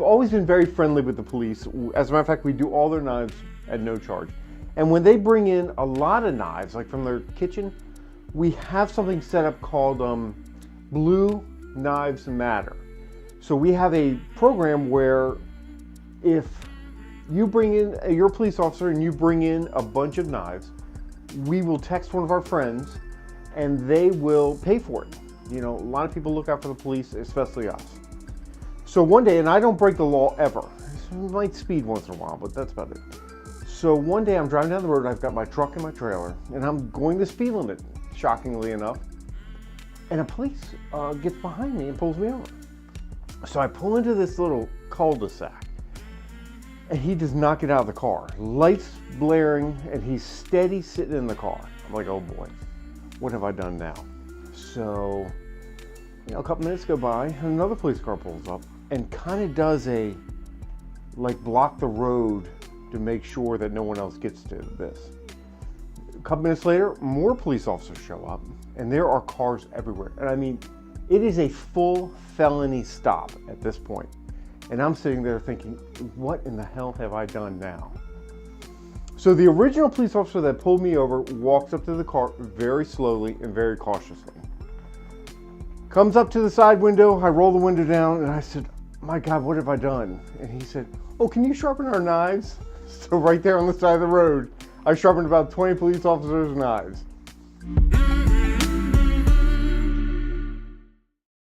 we've always been very friendly with the police. As a matter of fact, we do all their knives at no charge. And when they bring in a lot of knives, like from their kitchen, we have something set up called Blue Knives Matter. So we have a program where if you bring in, you're a police officer and you bring in a bunch of knives, we will text one of our friends and they will pay for it. You know, a lot of people look out for the police, especially us. So one day, and I don't break the law ever. I might speed once in a while, but that's about it. So one day I'm driving down the road, I've got my truck and my trailer, and I'm going the speed limit, shockingly enough. And a police gets behind me and pulls me over. So I pull into this little cul-de-sac, and he does not get out of the car. Lights blaring, and he's steady sitting in the car. I'm like, oh boy, what have I done now? So, you know, a couple minutes go by, and another police car pulls up and kind of does a, like, block the road to make sure that no one else gets to this. A couple minutes later, more police officers show up, and there are cars everywhere. And I mean, it is a full felony stop at this point. And I'm sitting there thinking, what in the hell have I done now? So the original police officer that pulled me over walks up to the car very slowly and very cautiously. Comes up to the side window, I roll the window down, and I said, my God, what have I done? And he said, oh, can you sharpen our knives? So right there on the side of the road, I sharpened about 20 police officers' knives.